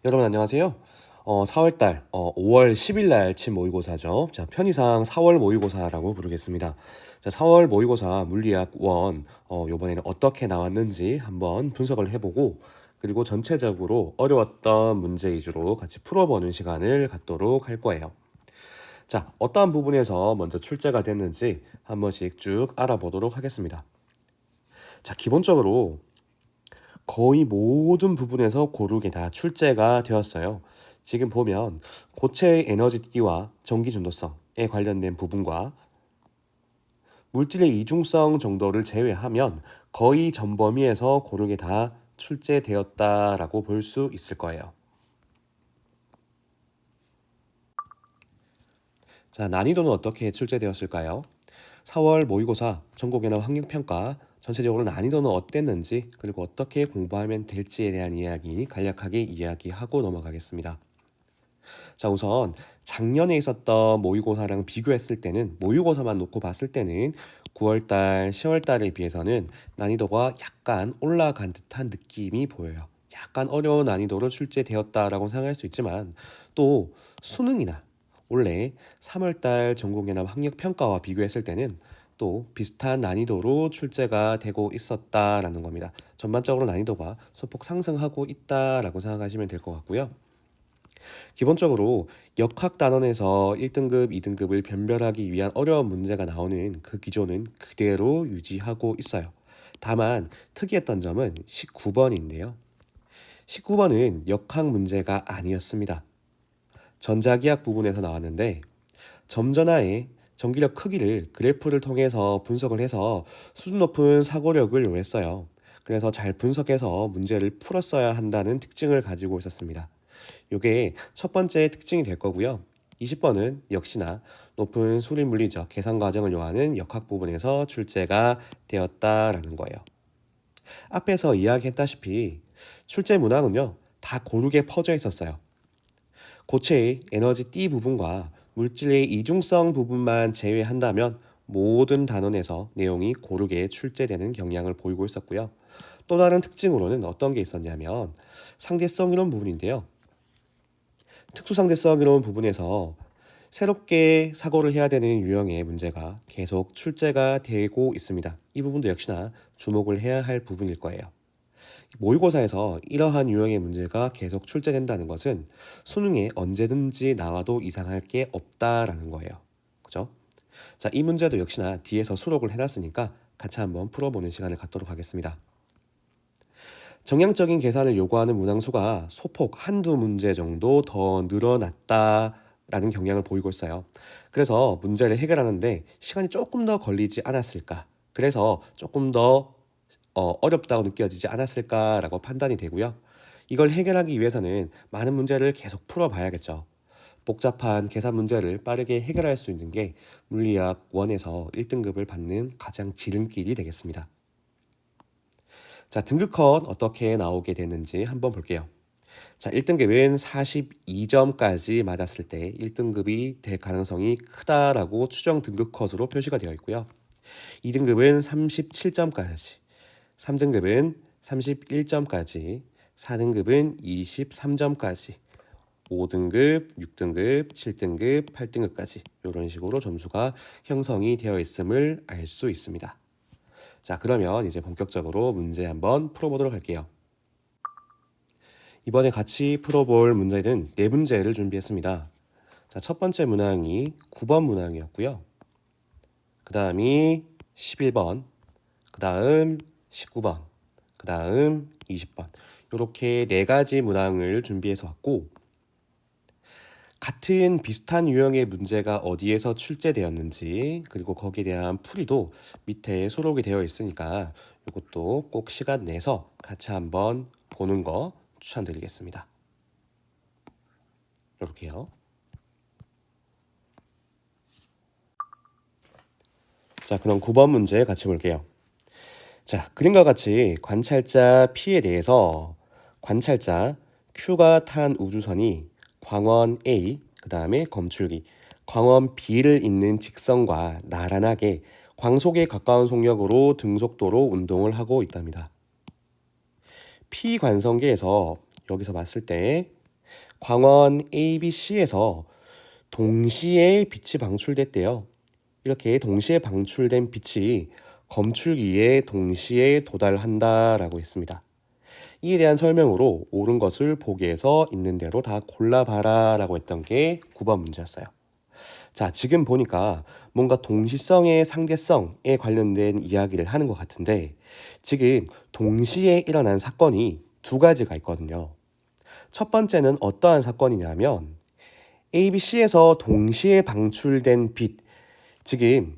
여러분 안녕하세요. 4월달 5월 10일 날 친 모의고사죠. 자, 편의상 4월 모의고사라고 부르겠습니다. 자, 4월 모의고사 물리학 1 이번에는 어떻게 나왔는지 한번 분석을 해보고 그리고 전체적으로 어려웠던 문제 위주로 같이 풀어보는 시간을 갖도록 할 거예요. 자, 어떠한 부분에서 먼저 출제가 됐는지 한 번씩 쭉 알아보도록 하겠습니다. 자, 기본적으로 거의 모든 부분에서 고르게 다 출제가 되었어요. 지금 보면 고체의 에너지띠와 전기 준도성에 관련된 부분과 물질의 이중성 정도를 제외하면 거의 전 범위에서 고르게 다 출제되었다라고 볼 수 있을 거예요. 자, 난이도는 어떻게 출제되었을까요? 4월 모의고사, 전국연합 학력평가, 전체적으로 난이도는 어땠는지 그리고 어떻게 공부하면 될지에 대한 이야기 간략하게 이야기하고 넘어가겠습니다. 자, 우선 작년에 있었던 모의고사랑 비교했을 때는 모의고사만 놓고 봤을 때는 9월달, 10월달에 비해서는 난이도가 약간 올라간 듯한 느낌이 보여요. 약간 어려운 난이도로 출제되었다라고 생각할 수 있지만 또 수능이나 원래 3월달 전국연합 학력평가와 비교했을 때는 또 비슷한 난이도로 출제가 되고 있었다라는 겁니다. 전반적으로 난이도가 소폭 상승하고 있다라고 생각하시면 될 것 같고요. 기본적으로 역학 단원에서 1등급, 2등급을 변별하기 위한 어려운 문제가 나오는 그 기조는 그대로 유지하고 있어요. 다만 특이했던 점은 19번인데요. 19번은 역학 문제가 아니었습니다. 전자기학 부분에서 나왔는데 점전하에 전기력 크기를 그래프를 통해서 분석을 해서 수준 높은 사고력을 요했어요. 그래서 잘 분석해서 문제를 풀었어야 한다는 특징을 가지고 있었습니다. 이게 첫 번째 특징이 될 거고요. 20번은 역시나 높은 수리 물리적 계산 과정을 요하는 역학 부분에서 출제가 되었다라는 거예요. 앞에서 이야기했다시피 출제 문항은요, 다 고르게 퍼져 있었어요. 고체의 에너지 띠 부분과 물질의 이중성 부분만 제외한다면 모든 단원에서 내용이 고르게 출제되는 경향을 보이고 있었고요. 또 다른 특징으로는 어떤 게 있었냐면 상대성 이론 부분인데요. 특수상대성 이론 부분에서 새롭게 사고를 해야 되는 유형의 문제가 계속 출제가 되고 있습니다. 이 부분도 역시나 주목을 해야 할 부분일 거예요. 모의고사에서 이러한 유형의 문제가 계속 출제된다는 것은 수능에 언제든지 나와도 이상할 게 없다라는 거예요. 그죠? 자, 이 문제도 역시나 뒤에서 수록을 해놨으니까 같이 한번 풀어보는 시간을 갖도록 하겠습니다. 정량적인 계산을 요구하는 문항수가 소폭 한두 문제 정도 더 늘어났다라는 경향을 보이고 있어요. 그래서 문제를 해결하는데 시간이 조금 더 걸리지 않았을까? 그래서 조금 더 어렵다고 느껴지지 않았을까라고 판단이 되고요. 이걸 해결하기 위해서는 많은 문제를 계속 풀어봐야겠죠. 복잡한 계산 문제를 빠르게 해결할 수 있는 게 물리학 1에서 1등급을 받는 가장 지름길이 되겠습니다. 자, 등급 컷 어떻게 나오게 되는지 한번 볼게요. 자, 1등급은 42점까지 맞았을 때 1등급이 될 가능성이 크다라고 추정 등급 컷으로 표시가 되어 있고요. 2등급은 37점까지, 3등급은 31점까지, 4등급은 23점까지, 5등급, 6등급, 7등급, 8등급까지 이런 식으로 점수가 형성이 되어 있음을 알 수 있습니다. 자, 그러면 이제 본격적으로 문제 한번 풀어보도록 할게요. 이번에 같이 풀어볼 문제는 4문제를 준비했습니다. 자, 첫 번째 문항이 9번 문항이었고요. 그 다음이 11번, 그 다음 19번, 그 다음 20번 이렇게 4가지 문항을 준비해서 왔고 같은 비슷한 유형의 문제가 어디에서 출제되었는지 그리고 거기에 대한 풀이도 밑에 수록이 되어 있으니까 이것도 꼭 시간 내서 같이 한번 보는 거 추천드리겠습니다. 이렇게요. 자, 그럼 9번 문제 같이 볼게요. 자, 그림과 같이 관찰자 P에 대해서 관찰자 Q가 탄 우주선이 광원 A, 그 다음에 검출기, 광원 B를 잇는 직선과 나란하게 광속에 가까운 속력으로 등속도로 운동을 하고 있답니다. P 관성계에서 여기서 봤을 때 광원 ABC에서 동시에 빛이 방출됐대요. 이렇게 동시에 방출된 빛이 검출기에 동시에 도달한다라고 했습니다. 이에 대한 설명으로 옳은 것을 보기에서 있는 대로 다 골라봐라라고 했던 게 9번 문제였어요. 자, 지금 보니까 뭔가 동시성의 상대성에 관련된 이야기를 하는 것 같은데 지금 동시에 일어난 사건이 두 가지가 있거든요. 첫 번째는 어떠한 사건이냐면 ABC에서 동시에 방출된 빛, 지금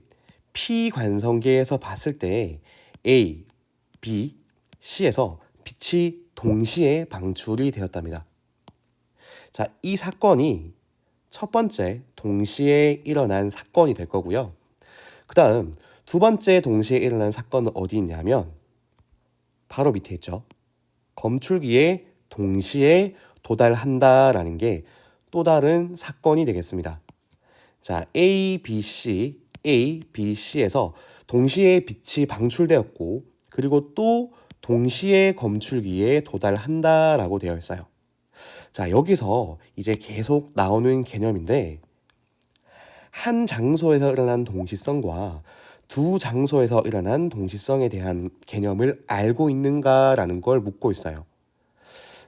P관성계에서 봤을 때 A, B, C에서 빛이 동시에 방출이 되었답니다. 자, 이 사건이 첫 번째 동시에 일어난 사건이 될 거고요. 그 다음 두 번째 동시에 일어난 사건은 어디 있냐면 바로 밑에 있죠. 검출기에 동시에 도달한다라는 게 또 다른 사건이 되겠습니다. 자, A, B, C에서 동시에 빛이 방출되었고 그리고 또 동시에 검출기에 도달한다라고 되어 있어요. 자, 여기서 이제 계속 나오는 개념인데 한 장소에서 일어난 동시성과 두 장소에서 일어난 동시성에 대한 개념을 알고 있는가라는 걸 묻고 있어요.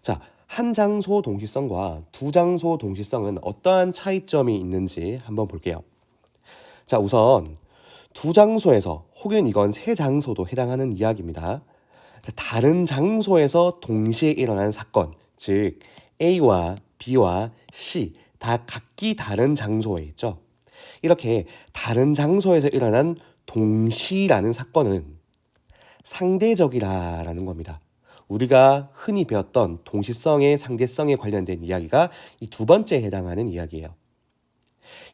자, 한 장소 동시성과 두 장소 동시성은 어떠한 차이점이 있는지 한번 볼게요. 자, 우선 두 장소에서 혹은 이건 세 장소도 해당하는 이야기입니다. 다른 장소에서 동시에 일어난 사건, 즉 A와 B와 C 다 각기 다른 장소에 있죠. 이렇게 다른 장소에서 일어난 동시라는 사건은 상대적이라는 겁니다. 우리가 흔히 배웠던 동시성의 상대성에 관련된 이야기가 이 두 번째에 해당하는 이야기예요.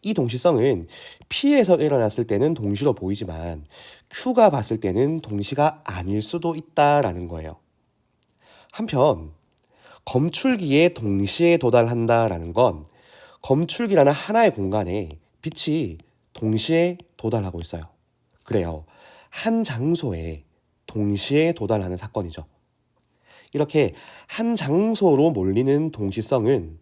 이 동시성은 P에서 일어났을 때는 동시로 보이지만 Q가 봤을 때는 동시가 아닐 수도 있다라는 거예요. 한편 검출기에 동시에 도달한다라는 건 검출기라는 하나의 공간에 빛이 동시에 도달하고 있어요. 그래요. 한 장소에 동시에 도달하는 사건이죠. 이렇게 한 장소로 몰리는 동시성은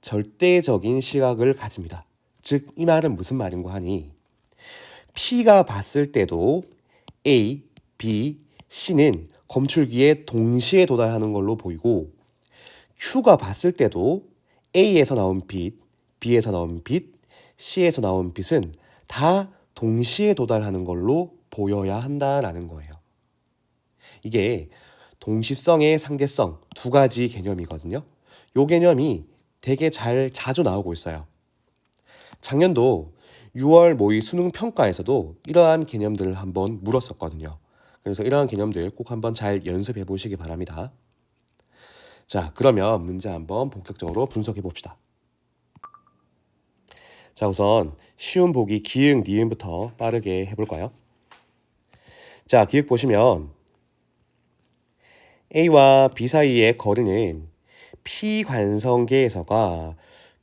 절대적인 시각을 가집니다. 즉, 이 말은 무슨 말인가 하니 P가 봤을 때도 A, B, C는 검출기에 동시에 도달하는 걸로 보이고 Q가 봤을 때도 A에서 나온 빛, B에서 나온 빛, C에서 나온 빛은 다 동시에 도달하는 걸로 보여야 한다라는 거예요. 이게 동시성의 상대성 두 가지 개념이거든요. 이 개념이 되게 자주 나오고 있어요. 작년도 6월 모의 수능 평가에서도 이러한 개념들을 한번 물었었거든요. 그래서 이러한 개념들 꼭 한번 잘 연습해 보시기 바랍니다. 자, 그러면 문제 한번 본격적으로 분석해 봅시다. 자, 우선 쉬운 보기 기역, 니은부터 빠르게 해볼까요? 자, 기역 보시면 A와 B 사이의 거리는 P 관성계에서가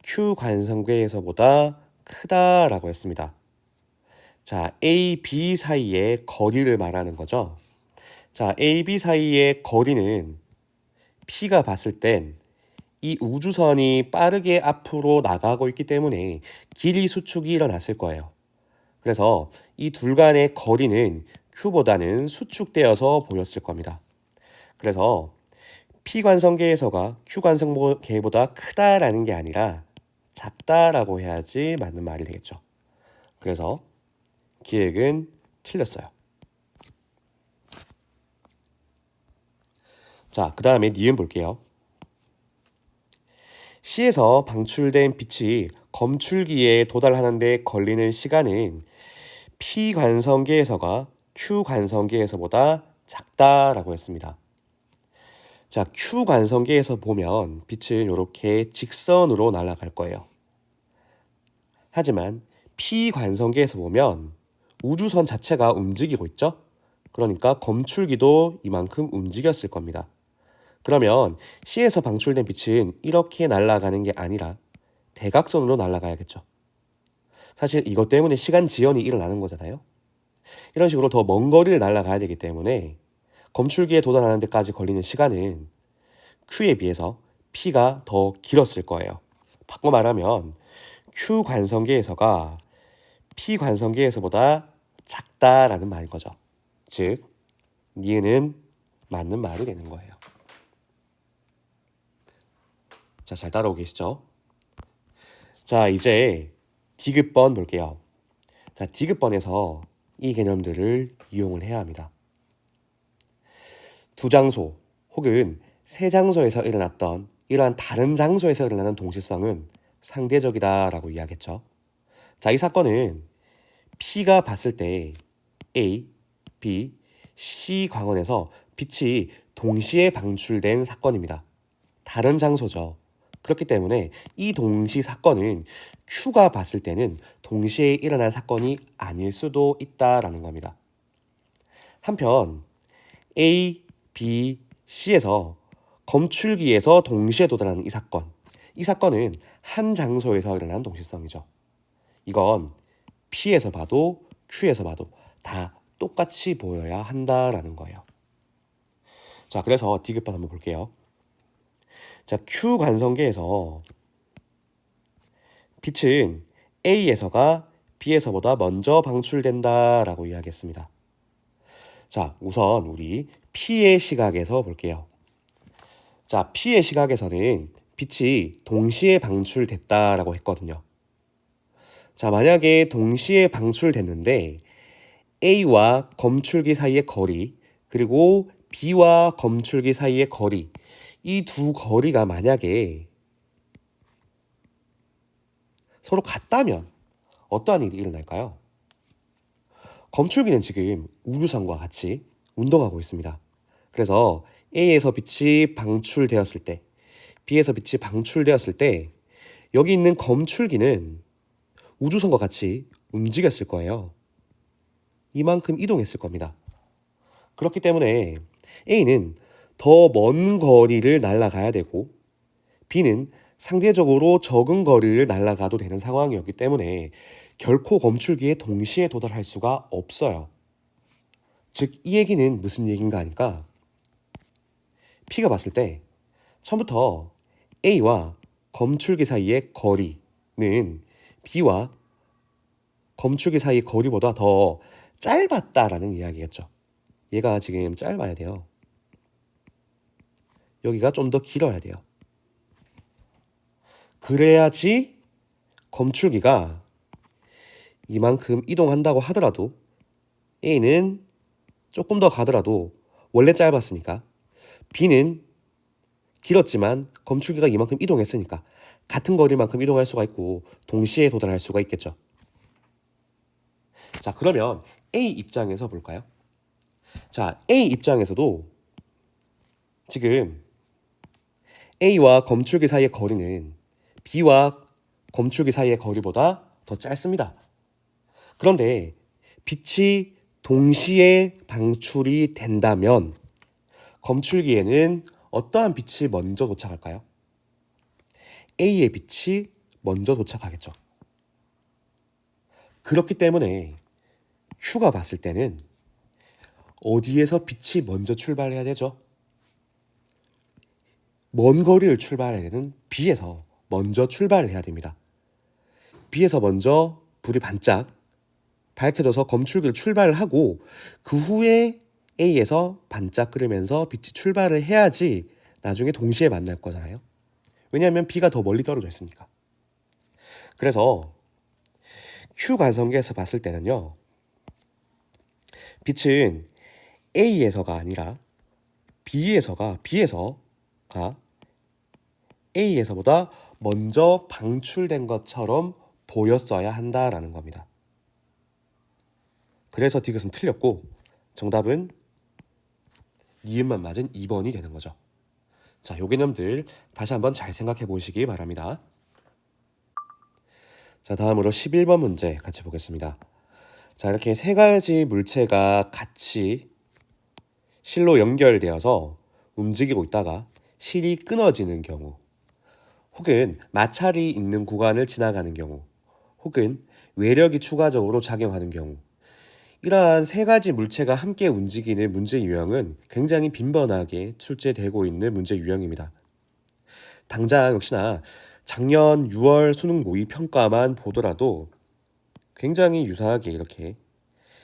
Q 관성계에서보다 크다라고 했습니다. 자, A, B 사이의 거리를 말하는 거죠. 자, A, B 사이의 거리는 P가 봤을 땐 이 우주선이 빠르게 앞으로 나가고 있기 때문에 길이 수축이 일어났을 거예요. 그래서 이 둘 간의 거리는 Q보다는 수축되어서 보였을 겁니다. 그래서 P관성계에서가 Q관성계보다 크다라는 게 아니라 작다라고 해야지 맞는 말이 되겠죠. 그래서 기획은 틀렸어요. 자, 그 다음에 니은 볼게요. C에서 방출된 빛이 검출기에 도달하는데 걸리는 시간은 P관성계에서가 Q관성계에서보다 작다라고 했습니다. 자, Q관성계에서 보면 빛은 이렇게 직선으로 날아갈 거예요. 하지만 P관성계에서 보면 우주선 자체가 움직이고 있죠? 그러니까 검출기도 이만큼 움직였을 겁니다. 그러면 C에서 방출된 빛은 이렇게 날아가는 게 아니라 대각선으로 날아가야겠죠. 사실 이것 때문에 시간 지연이 일어나는 거잖아요. 이런 식으로 더 먼 거리를 날아가야 되기 때문에 검출기에 도달하는 데까지 걸리는 시간은 Q에 비해서 P가 더 길었을 거예요. 바꿔 말하면 Q 관성계에서가 P 관성계에서보다 작다라는 말인 거죠. 즉, 니은은 맞는 말이 되는 거예요. 자, 잘 따라오고 계시죠? 자, 이제 디귿번 볼게요. 자, 디귿번에서 이 개념들을 이용을 해야 합니다. 두 장소 혹은 세 장소에서 일어났던 이러한 다른 장소에서 일어나는 동시성은 상대적이다라고 이야기했죠. 자, 이 사건은 P가 봤을 때 A, B, C 광원에서 빛이 동시에 방출된 사건입니다. 다른 장소죠. 그렇기 때문에 이 동시 사건은 Q가 봤을 때는 동시에 일어난 사건이 아닐 수도 있다라는 겁니다. 한편 A, B, C에서 검출기에서 동시에 도달하는 이 사건은 한 장소에서 일어난 동시성이죠. 이건 P에서 봐도 Q에서 봐도 다 똑같이 보여야 한다라는 거예요. 자, 그래서 디귿번 한번 볼게요. 자, Q 관성계에서 빛은 A에서가 B에서보다 먼저 방출된다라고 이야기했습니다. 자, 우선 우리 P의 시각에서 볼게요. 자, P의 시각에서는 빛이 동시에 방출됐다라고 했거든요. 자, 만약에 동시에 방출됐는데 A와 검출기 사이의 거리 그리고 B와 검출기 사이의 거리, 이 두 거리가 만약에 서로 같다면 어떠한 일이 일어날까요? 검출기는 지금 우주선과 같이 운동하고 있습니다. 그래서 A에서 빛이 방출되었을 때, B에서 빛이 방출되었을 때 여기 있는 검출기는 우주선과 같이 움직였을 거예요. 이만큼 이동했을 겁니다. 그렇기 때문에 A는 더 먼 거리를 날아가야 되고 B는 상대적으로 적은 거리를 날아가도 되는 상황이었기 때문에 결코 검출기에 동시에 도달할 수가 없어요. 즉, 이 얘기는 무슨 얘기인가 하니까 P가 봤을 때 처음부터 A와 검출기 사이의 거리는 B와 검출기 사이의 거리보다 더 짧았다라는 이야기겠죠. 얘가 지금 짧아야 돼요. 여기가 좀 더 길어야 돼요. 그래야지 검출기가 이만큼 이동한다고 하더라도 A는 조금 더 가더라도 원래 짧았으니까 B는 길었지만 검출기가 이만큼 이동했으니까 같은 거리만큼 이동할 수가 있고 동시에 도달할 수가 있겠죠. 자, 그러면 A 입장에서 볼까요? 자, A 입장에서도 지금 A와 검출기 사이의 거리는 B와 검출기 사이의 거리보다 더 짧습니다. 그런데 빛이 동시에 방출이 된다면 검출기에는 어떠한 빛이 먼저 도착할까요? A의 빛이 먼저 도착하겠죠. 그렇기 때문에 Q가 봤을 때는 어디에서 빛이 먼저 출발해야 되죠? 먼 거리를 출발해야 되는 B에서 먼저 출발을 해야 됩니다. B에서 먼저 불이 반짝 밝혀져서 검출기를 출발을 하고 그 후에 A에서 반짝거리면서 빛이 출발을 해야지 나중에 동시에 만날 거잖아요. 왜냐하면 B가 더 멀리 떨어져 있으니까. 그래서 Q 관성계에서 봤을 때는요, 빛은 A에서가 아니라 B에서가 A에서보다 먼저 방출된 것처럼 보였어야 한다라는 겁니다. 그래서 디귿은 틀렸고 정답은 니은만 맞은 2번이 되는 거죠. 자, 요 개념들 다시 한번 잘 생각해 보시기 바랍니다. 자, 다음으로 11번 문제 같이 보겠습니다. 자, 이렇게 세 가지 물체가 같이 실로 연결되어서 움직이고 있다가 실이 끊어지는 경우, 혹은 마찰이 있는 구간을 지나가는 경우, 혹은 외력이 추가적으로 작용하는 경우, 이러한 세 가지 물체가 함께 움직이는 문제 유형은 굉장히 빈번하게 출제되고 있는 문제 유형입니다. 당장 역시나 작년 6월 수능 모의 평가만 보더라도 굉장히 유사하게 이렇게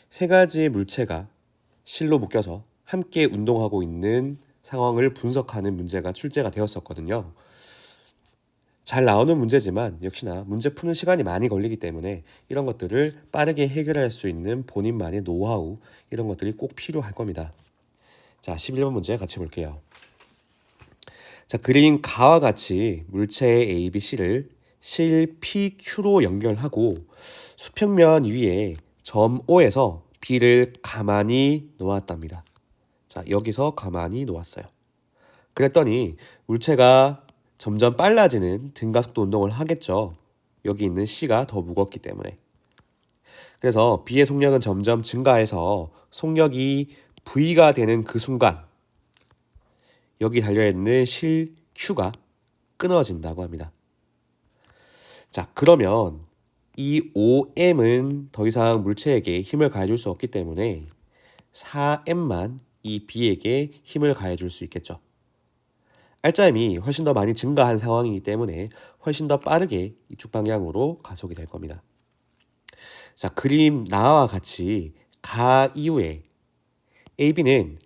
세 가지의 물체가 실로 묶여서 함께 운동하고 있는 상황을 분석하는 문제가 출제가 되었었거든요. 잘 나오는 문제지만 역시나 문제 푸는 시간이 많이 걸리기 때문에 이런 것들을 빠르게 해결할 수 있는 본인만의 노하우, 이런 것들이 꼭 필요할 겁니다. 자, 11번 문제 같이 볼게요. 자, 그린 가와 같이 물체의 A, B, C를 실 PQ로 연결하고 수평면 위에 점 O에서 B를 가만히 놓았답니다. 자, 여기서 가만히 놓았어요. 그랬더니 물체가 점점 빨라지는 등가속도 운동을 하겠죠. 여기 있는 C가 더 무겁기 때문에. 그래서 B의 속력은 점점 증가해서 속력이 V가 되는 그 순간 여기 달려있는 실 Q가 끊어진다고 합니다. 자, 그러면 이 OM은 더 이상 물체에게 힘을 가해줄 수 없기 때문에 4M만 이 B에게 힘을 가해줄 수 있겠죠. R자임이 훨씬 더 많이 증가한 상황이기 때문에 훨씬 더 빠르게 이쪽 방향으로 가속이 될 겁니다. 자, 그림 나와 같이 가 이후에 AB는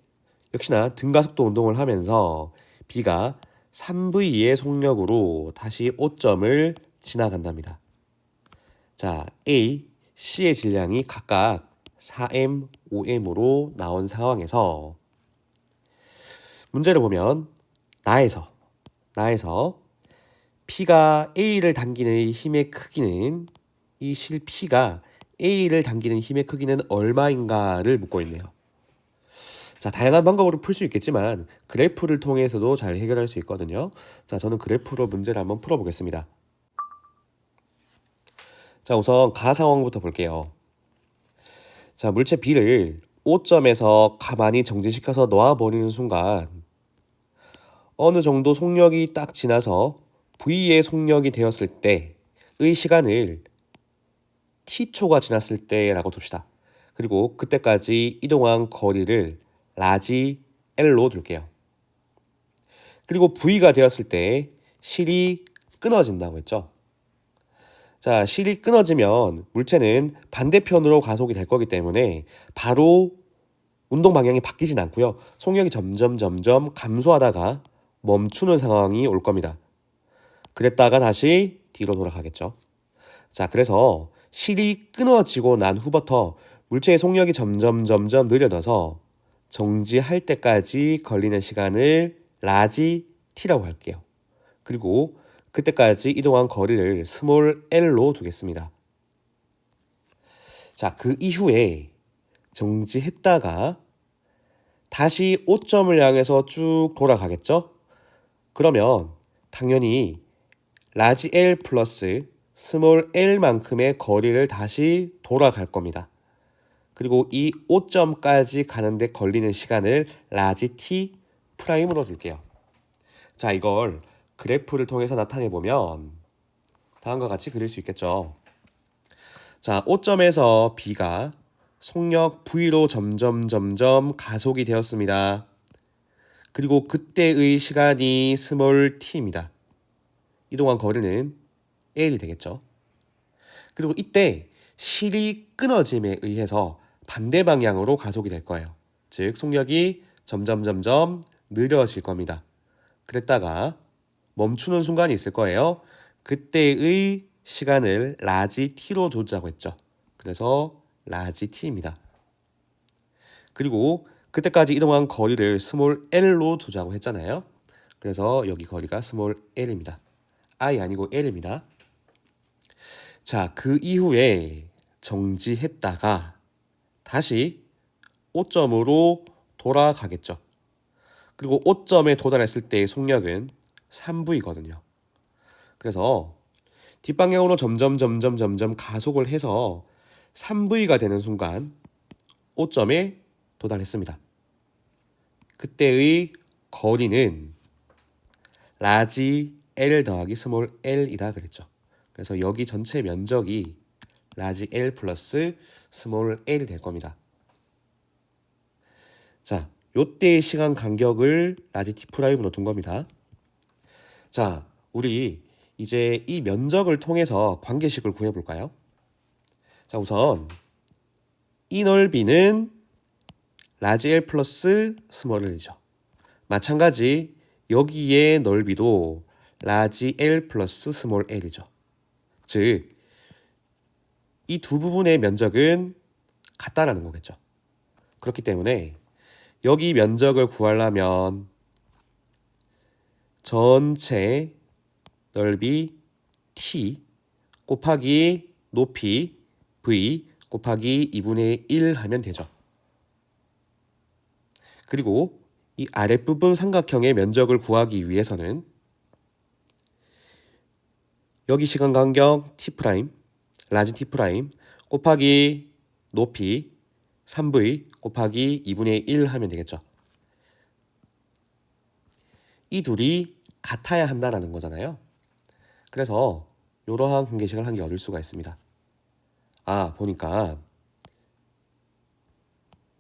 역시나 등가속도 운동을 하면서 B가 3V의 속력으로 다시 5점을 지나간답니다. 자, A, C의 질량이 각각 4M, 5M으로 나온 상황에서 문제를 보면 나에서 P가 A를 당기는 힘의 크기는 이 실 P가 A를 당기는 힘의 크기는 얼마인가를 묻고 있네요. 자, 다양한 방법으로 풀 수 있겠지만 그래프를 통해서도 잘 해결할 수 있거든요. 자, 저는 그래프로 문제를 한번 풀어보겠습니다. 자, 우선 가 상황부터 볼게요. 자, 물체 B를 5점에서 가만히 정지시켜서 놓아버리는 순간 어느 정도 속력이 딱 지나서 V의 속력이 되었을 때의 시간을 T초가 지났을 때라고 둡시다. 그리고 그때까지 이동한 거리를 라지 L로 둘게요. 그리고 V가 되었을 때 실이 끊어진다고 했죠. 자, 실이 끊어지면 물체는 반대편으로 가속이 될 거기 때문에 바로 운동 방향이 바뀌진 않고요. 속력이 점점 감소하다가 멈추는 상황이 올 겁니다. 그랬다가 다시 뒤로 돌아가겠죠. 자, 그래서 실이 끊어지고 난 후부터 물체의 속력이 점점 느려져서 정지할 때까지 걸리는 시간을 라지 t라고 할게요. 그리고 그때까지 이동한 거리를 스몰 l로 두겠습니다. 자, 그 이후에 정지했다가 다시 5점을 향해서 쭉 돌아가겠죠? 그러면 당연히 라지 L 플러스 스몰 L만큼의 거리를 다시 돌아갈 겁니다. 그리고 이 5점까지 가는데 걸리는 시간을 라지 T 프라임으로 둘게요. 자, 이걸 그래프를 통해서 나타내 보면 다음과 같이 그릴 수 있겠죠. 자, 5점에서 B가 속력 V로 점점 가속이 되었습니다. 그리고 그때의 시간이 스몰 t입니다. 이동한 거리는 L이 되겠죠. 그리고 이때 실이 끊어짐에 의해서 반대 방향으로 가속이 될 거예요. 즉 속력이 점점 느려질 겁니다. 그랬다가 멈추는 순간이 있을 거예요. 그때의 시간을 라지 t로 두자고 했죠. 그래서 라지 t입니다. 그리고 그때까지 이동한 거리를 스몰 l로 두자고 했잖아요. 그래서 여기 거리가 스몰 l입니다. I 아니고 L입니다. 자, 그 이후에 정지했다가 다시 5점으로 돌아가겠죠. 그리고 5점에 도달했을 때의 속력은 3V거든요. 그래서 뒷방향으로 점점 가속을 해서 3V가 되는 순간 5점에 도달했습니다. 그때의 거리는 라지 L 더하기 스몰 L이다 그랬죠. 그래서 여기 전체 면적이 라지 L 플러스 스몰 L이 될 겁니다. 자, 요때의 시간 간격을 라지 T 프라임으로 둔 겁니다. 자, 우리 이제 이 면적을 통해서 관계식을 구해볼까요? 자, 우선 이 넓이는 라지 L 플러스 스몰 L이죠. 마찬가지 여기의 넓이도 라지 L 플러스 스몰 L이죠. 즉, 이 두 부분의 면적은 같다라는 거겠죠. 그렇기 때문에 여기 면적을 구하려면 전체 넓이 t 곱하기 높이 v 곱하기 2분의 1 하면 되죠. 그리고 이 아랫부분 삼각형의 면적을 구하기 위해서는 여기 시간 간격 t 프라임, 라지 t 프라임 곱하기 높이 3v 곱하기 2분의 1 하면 되겠죠. 이 둘이 같아야 한다는 거잖아요. 그래서 이러한 관계식을 한 게 얻을 수가 있습니다. 아, 보니까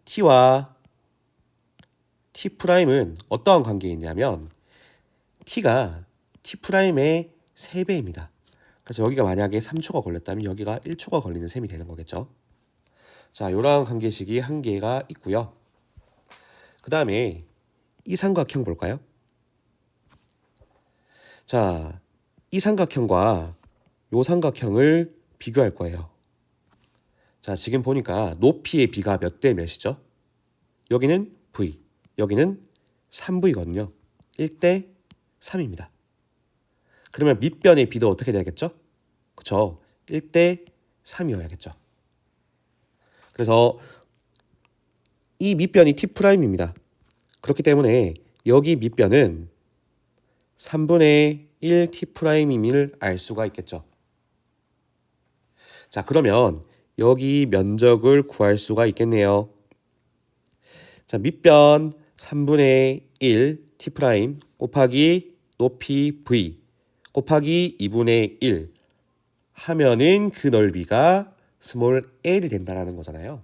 t와 t'은 어떠한 관계에 있냐면 t가 t'의 3배입니다. 그래서 여기가 만약에 3초가 걸렸다면 여기가 1초가 걸리는 셈이 되는 거겠죠. 자, 이러한 관계식이 한 개가 있고요. 그 다음에 이 삼각형 볼까요? 자, 이 삼각형과 이 삼각형을 비교할 거예요. 자, 지금 보니까 높이의 비가 몇 대 몇이죠? 여기는 v, 여기는 3v거든요. 1대 3입니다. 그러면 밑변의 비도 어떻게 돼야겠죠? 그쵸? 1대 3이어야겠죠. 그래서 이 밑변이 T'입니다. 그렇기 때문에 여기 밑변은 3분의 1 T'임을 알 수가 있겠죠. 자, 그러면 여기 면적을 구할 수가 있겠네요. 자, 밑변 3분의 1 T' 곱하기 높이 V 곱하기 2분의 1 하면은 그 넓이가 스몰 l이 된다는 거잖아요.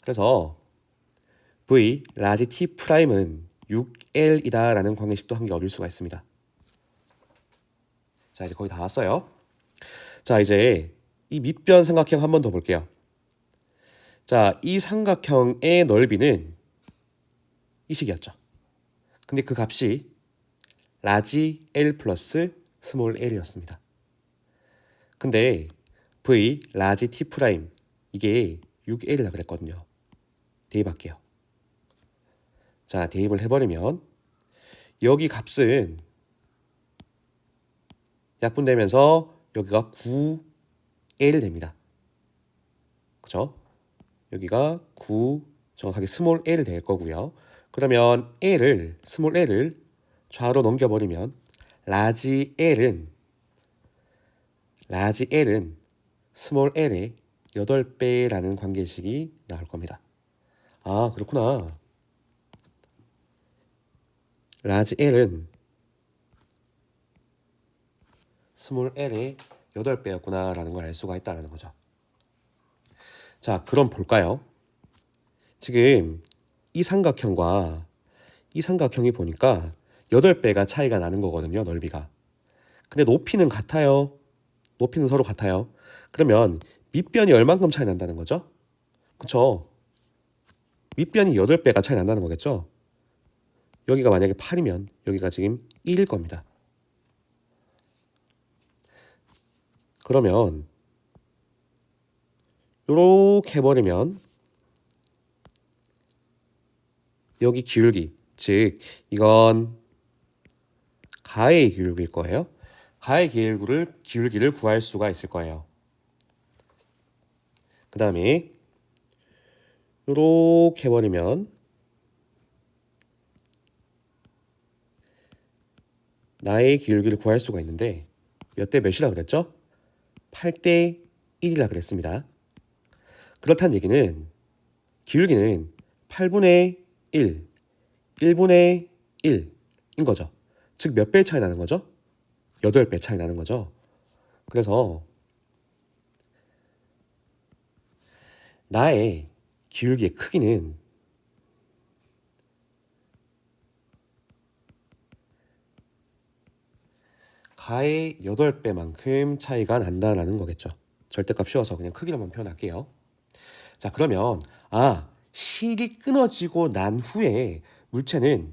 그래서 V 라지 T'은 6L이다 라는 관계식도 한 개 얻을 수가 있습니다. 자, 이제 거의 다 왔어요. 자, 이제 이 밑변 삼각형 한 번 더 볼게요. 자, 이 삼각형의 넓이는 이 식이었죠. 근데 그 값이 라지 L 플러스 스몰 L이었습니다. 근데 V 라지 T 프라임 이게 6L이라고 그랬거든요. 대입할게요. 자, 대입을 해버리면 여기 값은 약분되면서 여기가 9L 됩니다. 그죠? 여기가 9 정확하게 스몰 L 될 거고요. 그러면 스몰 L을 좌로 넘겨버리면 라지 L은 스몰 L의 8배라는 관계식이 나올 겁니다. 아, 그렇구나. 라지 L은 스몰 L의 8배였구나 라는 걸 알 수가 있다는 거죠. 자, 그럼 볼까요? 지금 이 삼각형과 이 삼각형이 보니까 8배가 차이가 나는 거거든요, 넓이가. 근데 높이는 같아요. 높이는 서로 같아요. 그러면 밑변이 얼만큼 차이 난다는 거죠? 그쵸? 밑변이 8배가 차이 난다는 거겠죠? 여기가 만약에 8이면 여기가 지금 1일 겁니다. 그러면 요렇게 해버리면 여기 기울기, 즉 이건 가의 기울기일 거예요. 가의 기울기를 구할 수가 있을 거예요. 그 다음에 요렇게 해버리면 나의 기울기를 구할 수가 있는데 몇 대 몇이라 그랬죠? 8대 1이라 그랬습니다. 그렇다는 얘기는 기울기는 8분의 1, 1분의 1인 거죠. 즉 몇 배 차이 나는 거죠? 8배 차이 나는 거죠. 그래서 나의 기울기의 크기는 가의 8배만큼 차이가 난다라는 거겠죠. 절대값 씌워서 그냥 크기로만 표현할게요. 자, 그러면 실이 끊어지고 난 후에 물체는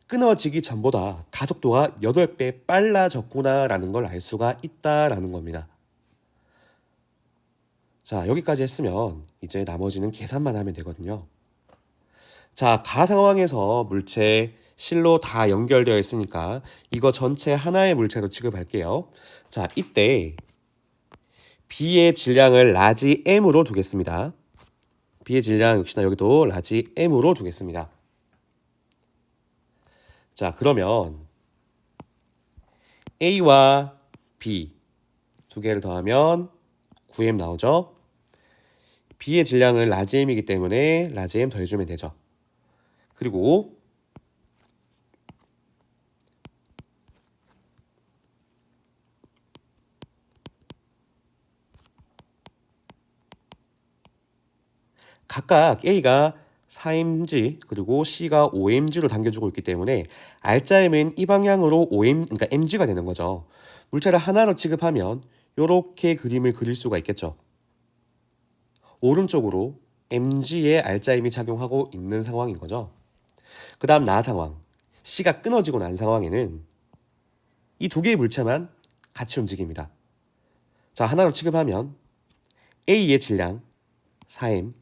끊어지기 전보다 가속도가 8배 빨라졌구나라는 걸 알 수가 있다라는 겁니다. 자, 여기까지 했으면 이제 나머지는 계산만 하면 되거든요. 자, 가 상황에서 물체 실로 다 연결되어 있으니까 이거 전체 하나의 물체로 취급할게요. 자, 이때 B의 질량을 라지 M으로 두겠습니다. B의 질량 역시나 여기도 라지 M으로 두겠습니다. 자, 그러면 A와 B 두 개를 더하면 9M 나오죠? B의 질량은 라지 M이기 때문에 라지 M 더해주면 되죠. 그리고 각각 A가 4mg 그리고 C가 5mg로 당겨주고 있기 때문에 알짜임은 이 방향으로 5m, 그러니까 mg가 되는 거죠. 물체를 하나로 취급하면 이렇게 그림을 그릴 수가 있겠죠. 오른쪽으로 mg의 알짜임이 작용하고 있는 상황인 거죠. 그 다음 나 상황, C가 끊어지고 난 상황에는 이 두 개의 물체만 같이 움직입니다. 자, 하나로 취급하면 A의 질량 4m,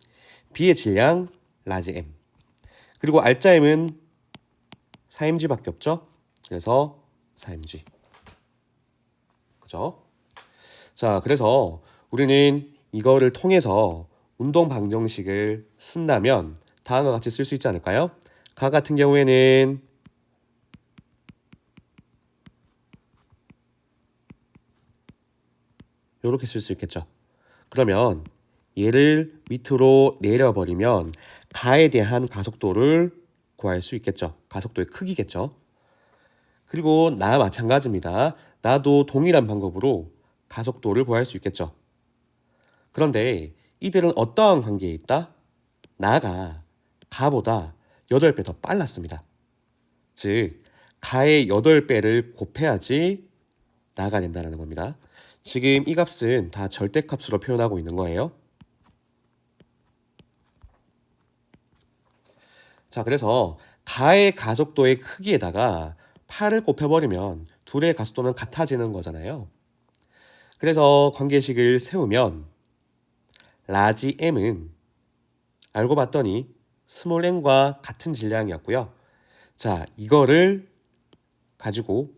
B의 질량 라지 M. 그리고 알짜임은 4mg밖에 없죠. 그래서 4mg. 그죠? 자, 그래서 우리는 이거를 통해서 운동 방정식을 쓴다면 다음과 같이 쓸 수 있지 않을까요? 가 같은 경우에는 이렇게 쓸 수 있겠죠. 그러면 얘를 밑으로 내려버리면 가에 대한 가속도를 구할 수 있겠죠. 가속도의 크기겠죠. 그리고 나 마찬가지입니다. 나도 동일한 방법으로 가속도를 구할 수 있겠죠. 그런데 이들은 어떠한 관계에 있다? 나가 가보다 8배 더 빨랐습니다. 즉, 가의 8배를 곱해야지 나가 된다는 겁니다. 지금 이 값은 다 절대값으로 표현하고 있는 거예요. 자, 그래서 가의 가속도의 크기에다가 8을 곱해버리면 둘의 가속도는 같아지는 거잖아요. 그래서 관계식을 세우면 라지 m은 알고 봤더니 스몰 m과 같은 질량이었고요. 자, 이거를 가지고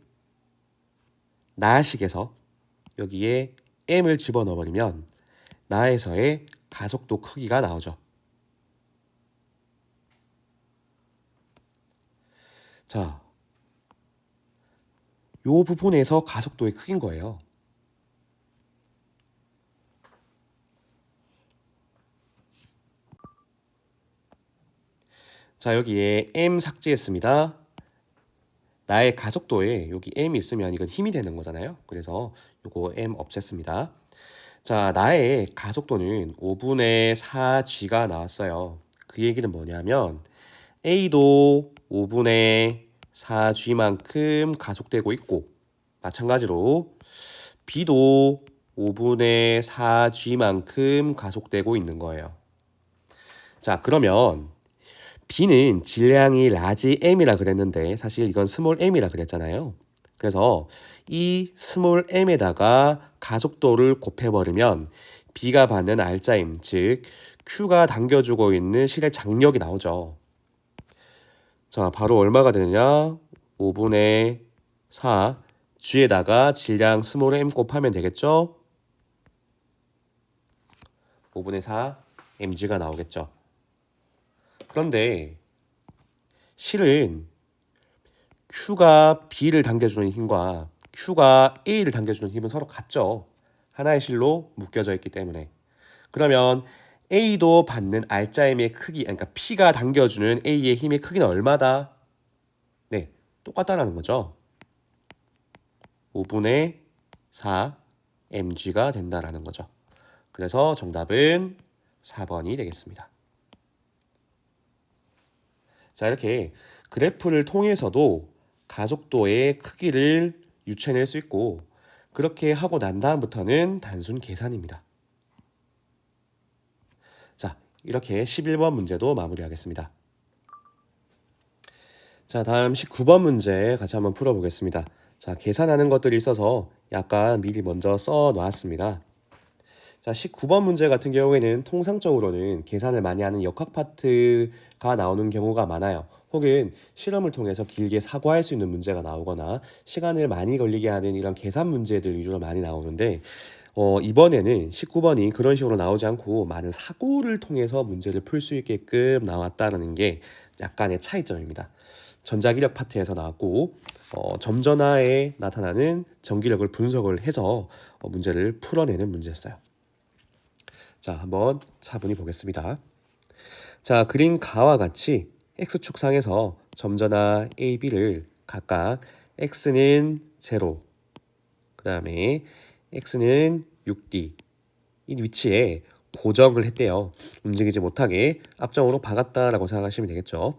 나식에서 여기에 m을 집어넣어버리면 나에서의 가속도 크기가 나오죠. 자, 요 부분에서 가속도의 크기인 거예요. 자, 여기에 m 삭제했습니다. 나의 가속도에 여기 m이 있으면 이건 힘이 되는 거잖아요. 그래서 요거 m 없앴습니다. 자, 나의 가속도는 5분의 4g가 나왔어요. 그 얘기는 뭐냐면 A도 5분의 4g만큼 가속되고 있고 마찬가지로 B도 5분의 4g만큼 가속되고 있는 거예요. 자, 그러면 B는 질량이 라지 m이라 그랬는데 사실 이건 스몰 m이라 그랬잖아요. 그래서 이 스몰 m에다가 가속도를 곱해버리면 B가 받는 알짜임, 즉 Q가 당겨주고 있는 실의 장력이 나오죠. 자, 바로 얼마가 되느냐? 5분의 4 G에다가 질량 스몰 m 곱하면 되겠죠? 5분의 4 mg가 나오겠죠. 그런데 실은 Q가 B를 당겨주는 힘과 Q가 A를 당겨주는 힘은 서로 같죠. 하나의 실로 묶여져 있기 때문에. 그러면 A도 받는 알짜임의 크기, 그러니까 P가 당겨주는 A의 힘의 크기는 얼마다? 네, 똑같다라는 거죠. 5분의 4 mg가 된다라는 거죠. 그래서 정답은 4번이 되겠습니다. 자, 이렇게 그래프를 통해서도 가속도의 크기를 유추해낼 수 있고 그렇게 하고 난 다음부터는 단순 계산입니다. 자, 이렇게 11번 문제도 마무리하겠습니다. 자, 다음 19번 문제 같이 한번 풀어보겠습니다. 자, 계산하는 것들이 있어서 약간 미리 먼저 써놨습니다. 자, 19번 문제 같은 경우에는 통상적으로는 계산을 많이 하는 역학 파트가 나오는 경우가 많아요. 혹은 실험을 통해서 길게 사고할 수 있는 문제가 나오거나 시간을 많이 걸리게 하는 이런 계산 문제들 위주로 많이 나오는데 이번에는 19번이 그런 식으로 나오지 않고 많은 사고를 통해서 문제를 풀 수 있게끔 나왔다는 게 약간의 차이점입니다. 전자기력 파트에서 나왔고 점전화에 나타나는 전기력을 분석을 해서 문제를 풀어내는 문제였어요. 자, 한번 차분히 보겠습니다. 자, 그린 가와 같이 x축상에서 점전화 A, B를 각각 x는 0, 그 다음에 x는 6D 이 위치에 고정을 했대요. 움직이지 못하게 앞정으로 박았다라고 생각하시면 되겠죠.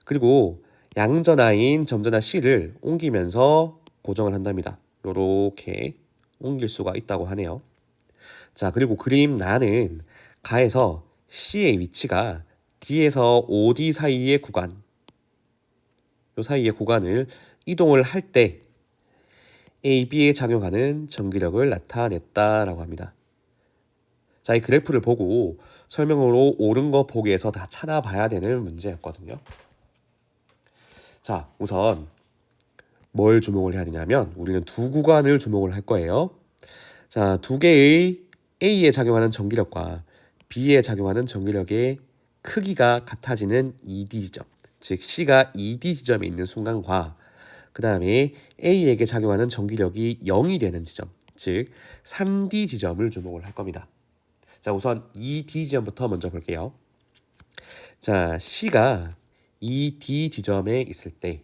그리고 양전하인 점전하 C를 옮기면서 고정을 한답니다. 요렇게 옮길 수가 있다고 하네요. 자, 그리고 그림 나는 가에서 C의 위치가 D에서 OD 사이의 구간, 요 사이의 구간을 이동을 할 때 AB에 작용하는 전기력을 나타냈다라고 합니다. 자, 이 그래프를 보고 설명으로 옳은 거 보기에서 다 찾아봐야 되는 문제였거든요. 자, 우선 뭘 주목을 해야 되냐면 우리는 두 구간을 주목을 할 거예요. 자, 두 개의 A에 작용하는 전기력과 B에 작용하는 전기력의 크기가 같아지는 ED 지점, 즉 C가 ED 지점에 있는 순간과 그 다음에 A에게 작용하는 전기력이 0이 되는 지점, 즉 3D 지점을 주목을 할 겁니다. 자, 우선 ED 지점부터 먼저 볼게요. 자, C가 ED 지점에 있을 때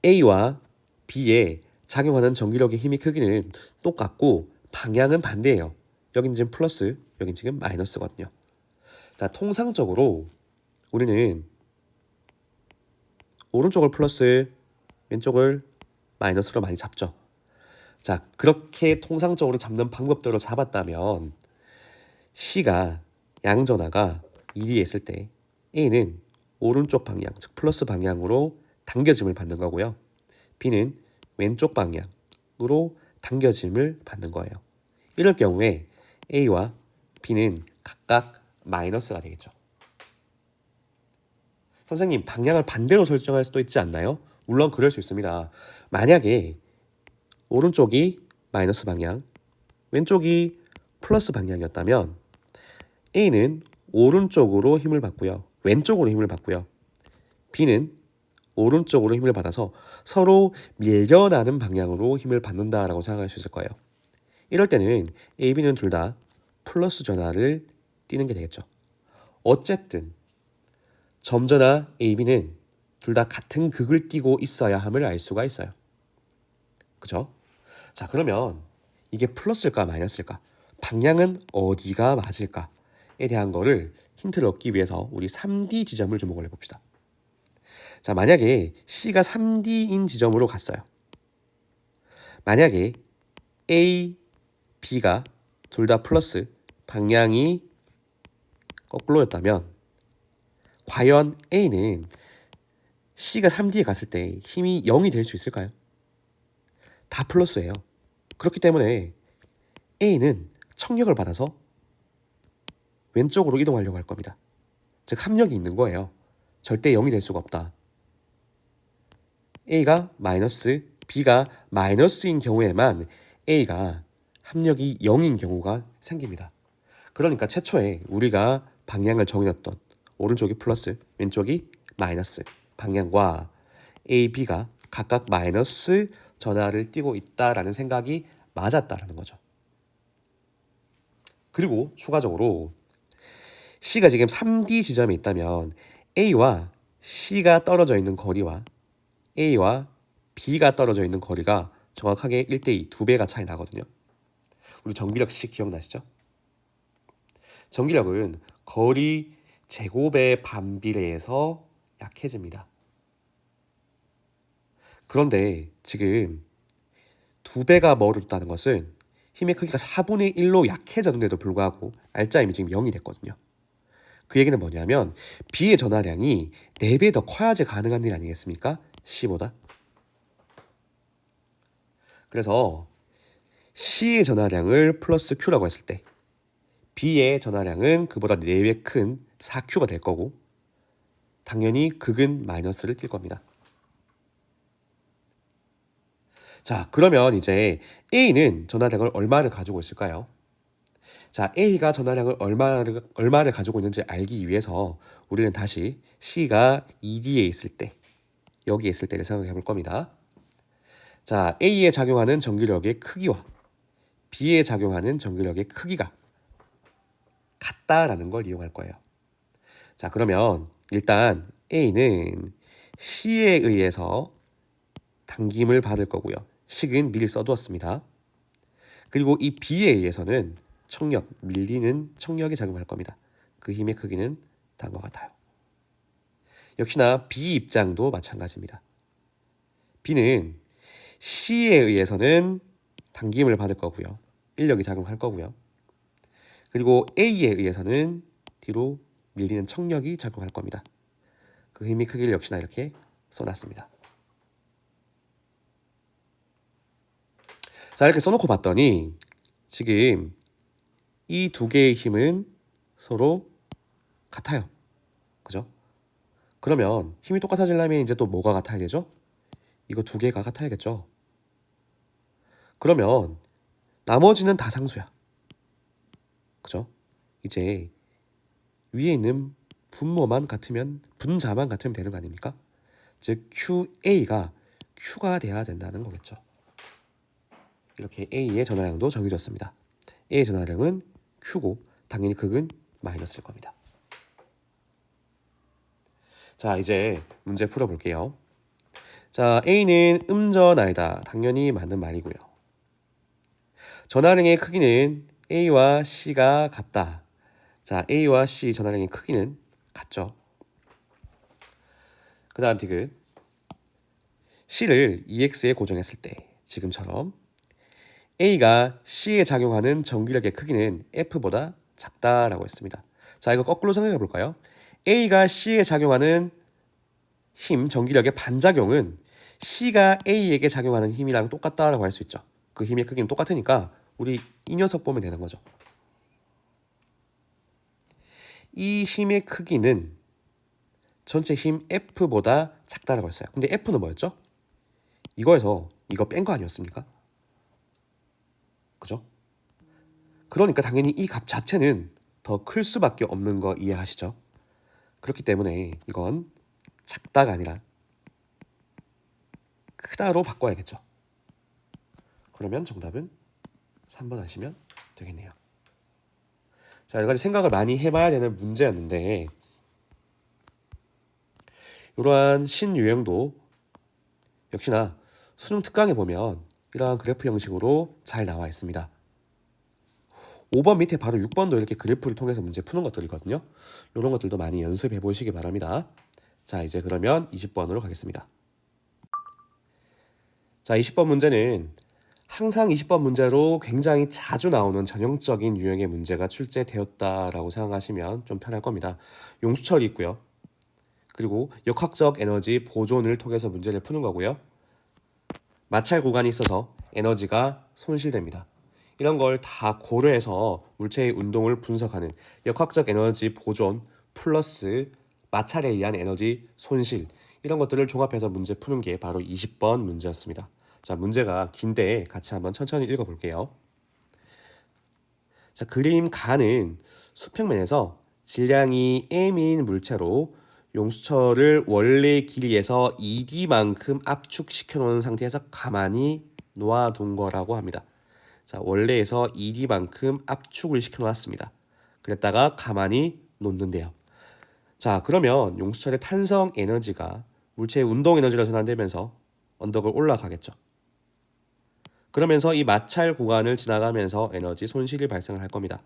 A와 B에 작용하는 전기력의 힘의 크기는 똑같고 방향은 반대예요. 여긴 지금 플러스, 여긴 지금 마이너스거든요. 자, 통상적으로 우리는 오른쪽을 플러스, 왼쪽을 마이너스로 많이 잡죠. 자, 그렇게 통상적으로 잡는 방법대로 잡았다면 C가 양전하가 1이 있을 때 A는 오른쪽 방향, 즉 플러스 방향으로 당겨짐을 받는 거고요. B는 왼쪽 방향으로 당겨짐을 받는 거예요. 이럴 경우에 A와 B는 각각 마이너스가 되겠죠. 선생님, 방향을 반대로 설정할 수도 있지 않나요? 물론 그럴 수 있습니다. 만약에 오른쪽이 마이너스 방향, 왼쪽이 플러스 방향이었다면 A는 오른쪽으로 힘을 받고요. 왼쪽으로 힘을 받고요. B는 오른쪽으로 힘을 받아서 서로 밀려나는 방향으로 힘을 받는다라고 생각할 수 있을 거예요. 이럴 때는 A, B는 둘 다 플러스 전하를 띄는 게 되겠죠. 어쨌든 점전하 A, B는 둘 다 같은 극을 띄고 있어야 함을 알 수가 있어요. 그죠? 자, 그러면 이게 플러스일까 마이너스일까? 방향은 어디가 맞을까에 대한 거를 힌트를 얻기 위해서 우리 3D 지점을 주목을 해봅시다. 자, 만약에 C가 3D인 지점으로 갔어요. 만약에 A, B가 둘 다 플러스 방향이 거꾸로였다면 과연 A는 C가 3D에 갔을 때 힘이 0이 될 수 있을까요? 다 플러스예요. 그렇기 때문에 A는 청력을 받아서 왼쪽으로 이동하려고 할 겁니다. 즉 합력이 있는 거예요. 절대 0이 될 수가 없다. A가 마이너스, B가 마이너스인 경우에만 A가 합력이 0인 경우가 생깁니다. 그러니까 최초에 우리가 방향을 정해놨던 오른쪽이 플러스, 왼쪽이 마이너스 방향과 A, B가 각각 마이너스 전하를 띄고 있다라는 생각이 맞았다라는 거죠. 그리고 추가적으로 C가 지금 3D 지점에 있다면 A와 C가 떨어져 있는 거리와 A와 B가 떨어져 있는 거리가 정확하게 1대2, 2배가 차이 나거든요. 우리 정기력식 기억나시죠? 정기력은 거리 제곱의 반비례해서 약해집니다. 그런데 지금 2배가 멀어졌다는 것은 힘의 크기가 4분의 1로 약해졌는데도 불구하고 알짜임이 지금 0이 됐거든요. 그 얘기는 뭐냐면 B의 전하량이 4배 더 커야지 가능한 일 아니겠습니까? C보다. 그래서 C의 전하량을 플러스 Q라고 했을 때 B의 전하량은 그보다 4배 큰 4Q가 될 거고 당연히 극은 마이너스를 띌 겁니다. 자, 그러면 이제 A는 전하량을 얼마를 가지고 있을까요? 자, A가 전하량을 얼마를 가지고 있는지 알기 위해서 우리는 다시 C가 ED에 있을 때, 여기에 있을 때를 생각해 볼 겁니다. 자, A에 작용하는 전기력의 크기와 B에 작용하는 전기력의 크기가 같다라는 걸 이용할 거예요. 자, 그러면 일단 A는 C에 의해서 당김을 받을 거고요. 식은 미리 써두었습니다. 그리고 이 B에 의해서는 청력, 밀리는 청력이 작용할 겁니다. 그 힘의 크기는 다음과 같아요. 역시나 B 입장도 마찬가지입니다. B는 C에 의해서는 당김을 받을 거고요. 인력이 작용할 거고요. 그리고 A에 의해서는 뒤로 밀리는 청력이 작용할 겁니다. 그 힘의 크기를 역시나 이렇게 써놨습니다. 자, 이렇게 써놓고 봤더니 지금 이 2개의 힘은 서로 같아요. 그죠? 그러면 힘이 똑같아지려면 이제 또 뭐가 같아야 되죠? 이거 2개가 같아야겠죠? 그러면 나머지는 다 상수야. 그죠? 이제 위에 있는 분자만 같으면 되는 거 아닙니까? 즉 QA가 Q가 돼야 된다는 거겠죠. 이렇게 A의 전하량도 정해졌습니다. A의 전하량은 Q고 당연히 극은 마이너스일 겁니다. 자, 이제 문제 풀어볼게요. 자, A는 음전하이다. 당연히 맞는 말이고요. 전하량의 크기는 A와 C가 같다. 자, A와 C 전하량의 크기는 같죠. 그 다음 디귿. C를 EX에 고정했을 때 지금처럼 A가 C에 작용하는 전기력의 크기는 F보다 작다라고 했습니다. 자, 이거 거꾸로 생각해 볼까요? A가 C에 작용하는 힘, 전기력의 반작용은 C가 A에게 작용하는 힘이랑 똑같다라고 할 수 있죠. 그 힘의 크기는 똑같으니까 우리 이 녀석 보면 되는 거죠. 이 힘의 크기는 전체 힘 F보다 작다라고 했어요. 근데 F는 뭐였죠? 이거에서 이거 뺀 거 아니었습니까? 그죠? 그러니까 당연히 이 값 자체는 더 클 수밖에 없는 거 이해하시죠? 그렇기 때문에 이건 작다가 아니라 크다로 바꿔야겠죠. 그러면 정답은 3번 하시면 되겠네요. 자, 여러 가지 생각을 많이 해봐야 되는 문제였는데 이러한 신유형도 역시나 수능 특강에 보면 이러한 그래프 형식으로 잘 나와 있습니다. 5번 밑에 바로 6번도 이렇게 그래프를 통해서 문제 푸는 것들이거든요. 이런 것들도 많이 연습해 보시기 바랍니다. 자, 이제 그러면 20번으로 가겠습니다. 자, 20번 문제는 항상 20번 문제로 굉장히 자주 나오는 전형적인 유형의 문제가 출제되었다라고 생각하시면 좀 편할 겁니다. 용수철이 있고요. 그리고 역학적 에너지 보존을 통해서 문제를 푸는 거고요. 마찰 구간이 있어서 에너지가 손실됩니다. 이런 걸 다 고려해서 물체의 운동을 분석하는 역학적 에너지 보존 플러스 마찰에 의한 에너지 손실, 이런 것들을 종합해서 문제 푸는 게 바로 20번 문제였습니다. 자, 문제가 긴데 같이 한번 천천히 읽어볼게요. 자, 그림 가는 수평면에서 질량이 m인 물체로 용수철을 원래 길이에서 2D만큼 압축시켜 놓은 상태에서 가만히 놓아둔 거라고 합니다. 자, 원래에서 2D만큼 압축을 시켜 놓았습니다. 그랬다가 가만히 놓는데요. 자, 그러면 용수철의 탄성 에너지가 물체의 운동 에너지로 전환되면서 언덕을 올라가겠죠. 그러면서 이 마찰 구간을 지나가면서 에너지 손실이 발생을 할 겁니다.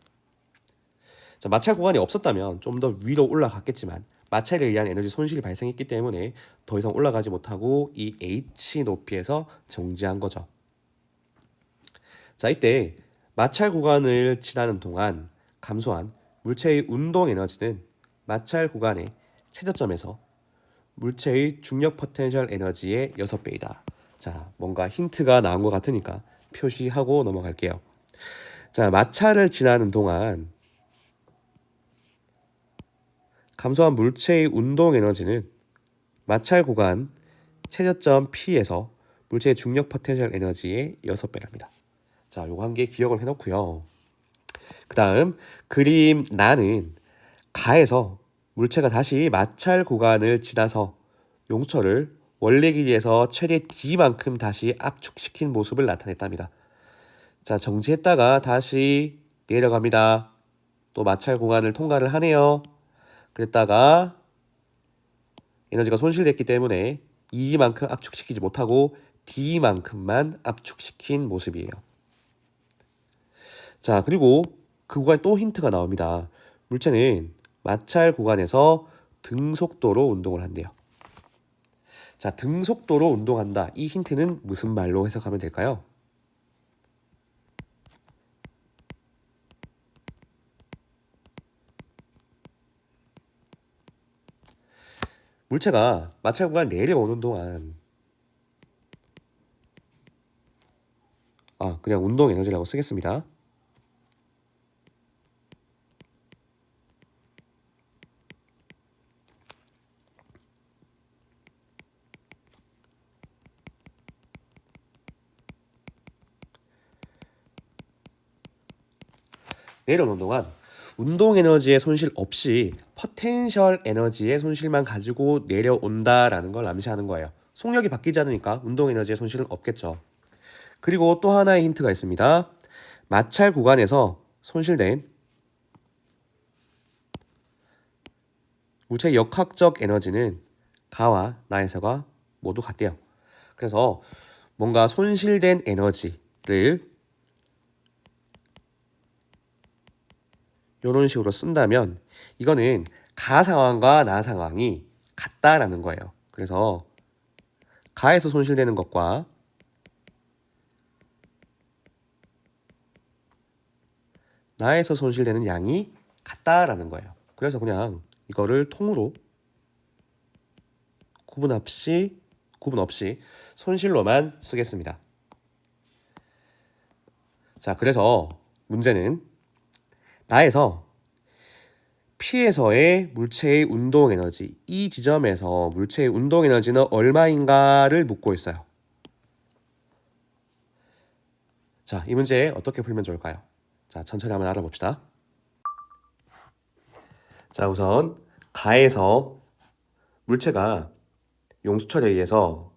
자, 마찰 구간이 없었다면 좀 더 위로 올라갔겠지만 마찰에 의한 에너지 손실이 발생했기 때문에 더 이상 올라가지 못하고 이 H 높이에서 정지한 거죠. 자, 이때 마찰 구간을 지나는 동안 감소한 물체의 운동 에너지는 마찰 구간의 최저점에서 물체의 중력 포텐셜 에너지의 6배이다. 자, 뭔가 힌트가 나온 것 같으니까 표시하고 넘어갈게요. 자, 마찰을 지나는 동안 감소한 물체의 운동 에너지는 마찰 구간 최저점 P에서 물체의 중력 포텐셜 에너지의 6배랍니다. 자, 요거 한 개 기억을 해놓고요. 그 다음 그림 나는 가에서 물체가 다시 마찰 구간을 지나서 용수철을 원래 길이에서 최대 D만큼 다시 압축시킨 모습을 나타냈답니다. 자, 정지했다가 다시 내려갑니다. 또 마찰 구간을 통과를 하네요. 그랬다가 에너지가 손실됐기 때문에 E만큼 압축시키지 못하고 D만큼만 압축시킨 모습이에요. 자, 그리고 그 구간에 또 힌트가 나옵니다. 물체는 마찰 구간에서 등속도로 운동을 한대요. 자, 등속도로 운동한다. 이 힌트는 무슨 말로 해석하면 될까요? 물체가 마찰 구간 내려오는 동안 그냥 운동 에너지라고 쓰겠습니다. 내려오는 동안 운동 에너지의 손실 없이 포텐셜 에너지의 손실만 가지고 내려온다라는 걸 암시하는 거예요. 속력이 바뀌지 않으니까 운동 에너지의 손실은 없겠죠. 그리고 또 하나의 힌트가 있습니다. 마찰 구간에서 손실된 물체의 역학적 에너지는 가와 나에서가 모두 같대요. 그래서 뭔가 손실된 에너지를 이런 식으로 쓴다면 이거는 가 상황과 나 상황이 같다라는 거예요. 그래서 가에서 손실되는 것과 나에서 손실되는 양이 같다라는 거예요. 그래서 그냥 이거를 통으로 구분 없이 손실로만 쓰겠습니다. 자, 그래서 문제는 나에서 P에서의 물체의 운동 에너지, 이 지점에서 물체의 운동 에너지는 얼마인가를 묻고 있어요. 자, 이 문제 어떻게 풀면 좋을까요? 자, 천천히 한번 알아봅시다. 자, 우선 가에서 물체가 용수철에 의해서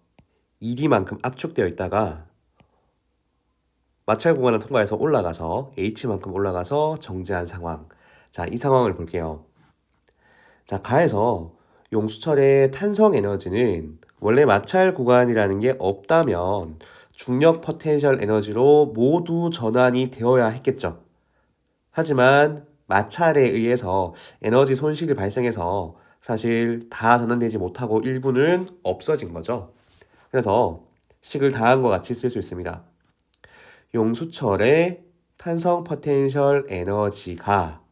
ED만큼 압축되어 있다가 마찰 구간을 통과해서 올라가서 H만큼 올라가서 정지한 상황. 자, 이 상황을 볼게요. 자, 가에서 용수철의 탄성 에너지는 원래 마찰 구간이라는 게 없다면 중력 포텐셜 에너지로 모두 전환이 되어야 했겠죠. 하지만 마찰에 의해서 에너지 손실이 발생해서 사실 다 전환되지 못하고 일부는 없어진 거죠. 그래서 식을 다음과 같이 쓸 수 있습니다. 용수철의 탄성 포텐셜 에너지가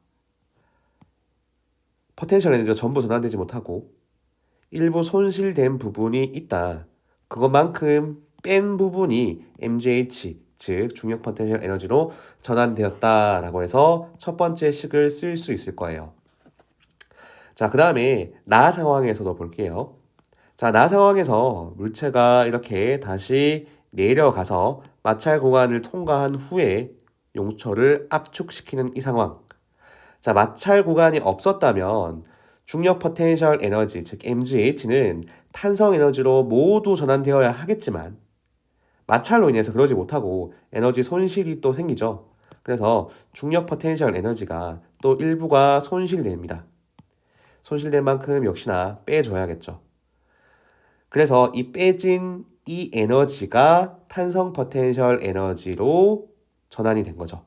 포텐셜 에너지가 전부 전환되지 못하고 일부 손실된 부분이 있다. 그것만큼 뺀 부분이 MGH, 즉 중력 포텐셜 에너지로 전환되었다라고 해서 첫 번째 식을 쓸 수 있을 거예요. 자, 그 다음에 나 상황에서도 볼게요. 자, 나 상황에서 물체가 이렇게 다시 내려가서 마찰 구간을 통과한 후에 용수철을 압축시키는 이 상황. 자, 마찰 구간이 없었다면 중력 포텐셜 에너지, 즉 MGH는 탄성 에너지로 모두 전환되어야 하겠지만 마찰로 인해서 그러지 못하고 에너지 손실이 또 생기죠. 그래서 중력 포텐셜 에너지가 또 일부가 손실됩니다. 손실된 만큼 역시나 빼줘야겠죠. 그래서 이 빼진 이 에너지가 탄성 포텐셜 에너지로 전환이 된 거죠.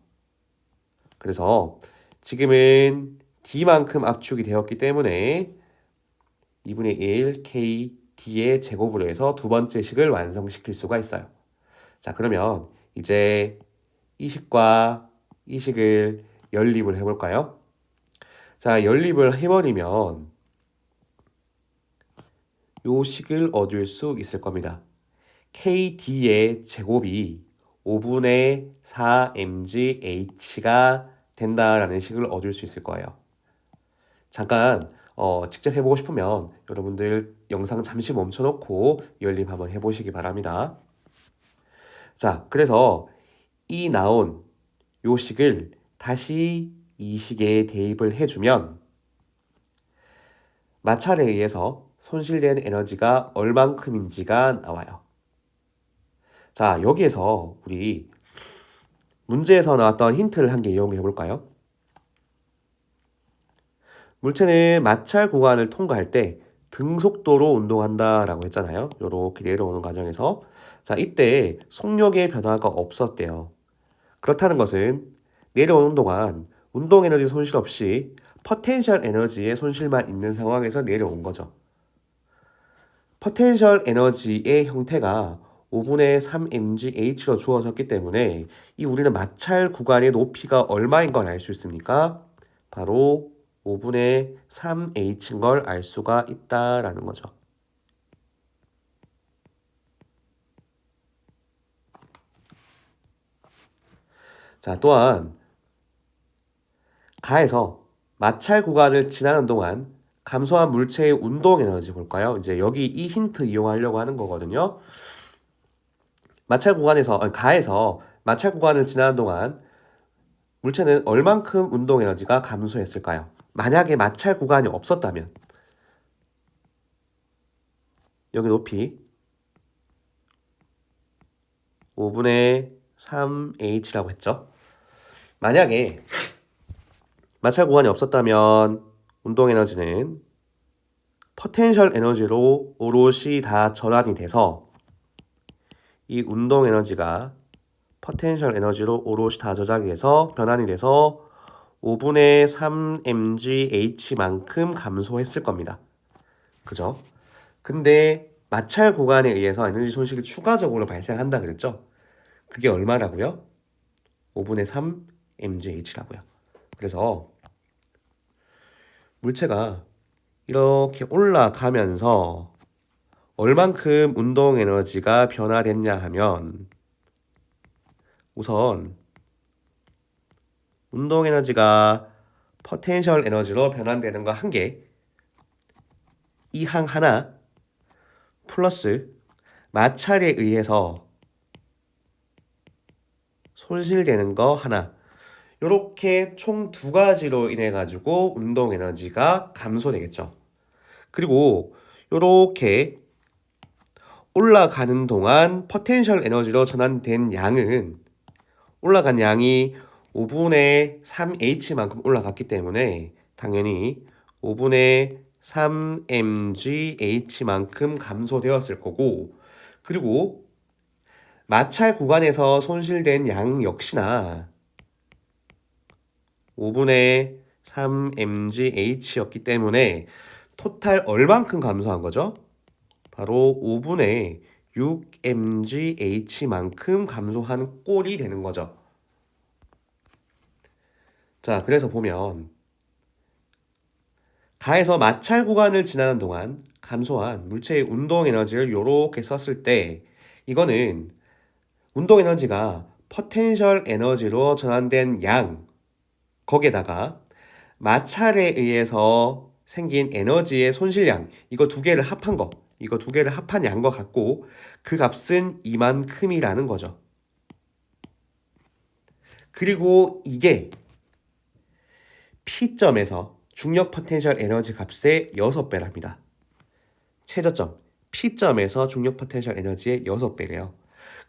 그래서 지금은 D만큼 압축이 되었기 때문에 2분의 1 KD의 제곱으로 해서 두 번째 식을 완성시킬 수가 있어요. 자, 그러면 이제 이 식과 이 식을 연립을 해볼까요? 자, 연립을 해버리면 요 식을 얻을 수 있을 겁니다. KD의 제곱이 5분의 4mgh가 된다라는 식을 얻을 수 있을 거예요. 잠깐 직접 해보고 싶으면 여러분들 영상 잠시 멈춰놓고 연립 한번 해보시기 바랍니다. 자, 그래서 이 나온 요 식을 다시 이 식에 대입을 해주면 마찰에 의해서 손실된 에너지가 얼만큼인지가 나와요. 자, 여기에서 우리 문제에서 나왔던 힌트를 한 개 이용해 볼까요? 물체는 마찰 구간을 통과할 때 등속도로 운동한다라고 했잖아요. 요렇게 내려오는 과정에서. 자, 이때 속력의 변화가 없었대요. 그렇다는 것은 내려오는 동안 운동 에너지 손실 없이 포텐셜 에너지의 손실만 있는 상황에서 내려온 거죠. 포텐셜 에너지의 형태가 5분의 3mgh로 주어졌기 때문에 이 우리는 마찰 구간의 높이가 얼마인 걸 알 수 있습니까? 바로 5분의 3h인 걸 알 수가 있다라는 거죠. 자, 또한 가에서 마찰 구간을 지나는 동안 감소한 물체의 운동 에너지 볼까요? 이제 여기 이 힌트 이용하려고 하는 거거든요. 가에서 마찰 구간을 지나는 동안 물체는 얼만큼 운동 에너지가 감소했을까요? 만약에 마찰 구간이 없었다면 여기 높이 5분의 3h라고 했죠. 만약에 마찰 구간이 없었다면 운동 에너지는 포텐셜 에너지로 오롯이 다 전환이 돼서 이 운동 에너지가 포텐셜 에너지로 오롯이 다 저장이 돼서 변환이 돼서 5분의 3mgh만큼 감소했을 겁니다. 그죠? 근데 마찰 구간에 의해서 에너지 손실이 추가적으로 발생한다 그랬죠? 그게 얼마라고요? 5분의 3mgh라고요. 그래서 물체가 이렇게 올라가면서 얼만큼 운동 에너지가 변화됐냐 하면 우선 운동 에너지가 포텐셜 에너지로 변환되는 거 한 개, 이 항 하나 플러스 마찰에 의해서 손실되는 거 하나, 이렇게 총 두 가지로 인해 가지고 운동 에너지가 감소되겠죠. 그리고 이렇게 올라가는 동안 포텐셜 에너지로 전환된 양은 올라간 양이 5분의 3h만큼 올라갔기 때문에 당연히 5분의 3mgh만큼 감소되었을 거고, 그리고 마찰 구간에서 손실된 양 역시나 5분의 3mgh였기 때문에 토탈 얼만큼 감소한 거죠? 바로 5분의 6mgh만큼 감소한 꼴이 되는 거죠. 자, 그래서 보면 가에서 마찰 구간을 지나는 동안 감소한 물체의 운동 에너지를 이렇게 썼을 때 이거는 운동 에너지가 포텐셜 에너지로 전환된 양, 거기에다가 마찰에 의해서 생긴 에너지의 손실량, 이거 두 개를 합한 거, 이거 두 개를 합한 양과 같고 그 값은 이만큼이라는 거죠. 그리고 이게 P점에서 중력 포텐셜 에너지 값의 6배랍니다. 최저점 P점에서 중력 포텐셜 에너지의 6배래요.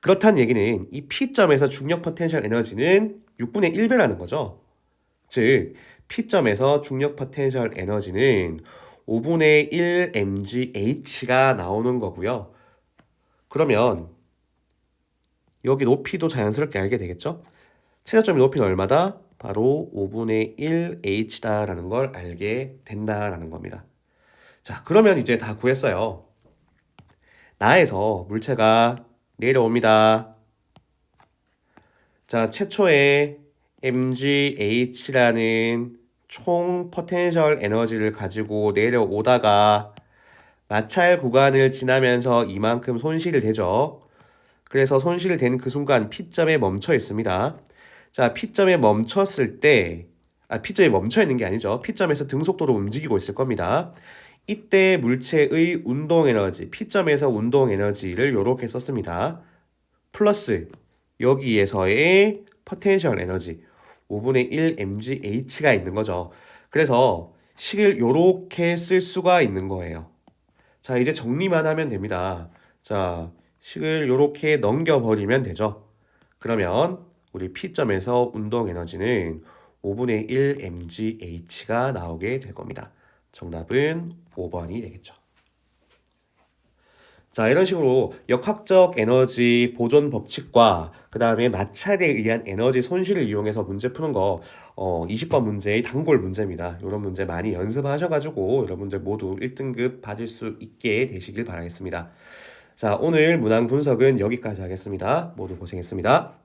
그렇다는 얘기는 이 P점에서 중력 포텐셜 에너지는 6분의 1배라는 거죠. 즉 P점에서 중력 포텐셜 에너지는 5분의 1 mgh가 나오는 거고요. 그러면 여기 높이도 자연스럽게 알게 되겠죠? 최저점의 높이는 얼마다? 바로 5분의 1 H다라는 걸 알게 된다라는 겁니다. 자, 그러면 이제 다 구했어요. 나에서 물체가 내려옵니다. 자, 최초의 mgH라는 총 포텐셜 에너지를 가지고 내려오다가 마찰 구간을 지나면서 이만큼 손실이 되죠. 그래서 손실이 된 그 순간 P점에 멈춰 있습니다. 자, P점에 멈췄을 때, P점에 멈춰 있는 게 아니죠. P점에서 등속도로 움직이고 있을 겁니다. 이때 물체의 운동 에너지, P점에서 운동 에너지를 이렇게 썼습니다. 플러스 여기에서의 포텐셜 에너지 5분의 1 mgH가 있는 거죠. 그래서 식을 이렇게 쓸 수가 있는 거예요. 자, 이제 정리만 하면 됩니다. 자, 식을 이렇게 넘겨버리면 되죠. 그러면 우리 P점에서 운동 에너지는 5분의 1 mgH가 나오게 될 겁니다. 정답은 5번이 되겠죠. 자, 이런 식으로 역학적 에너지 보존 법칙과 그 다음에 마찰에 의한 에너지 손실을 이용해서 문제 푸는 거 20번 문제의 단골 문제입니다. 이런 문제 많이 연습하셔가지고 여러분들 모두 1등급 받을 수 있게 되시길 바라겠습니다. 자, 오늘 문항 분석은 여기까지 하겠습니다. 모두 고생했습니다.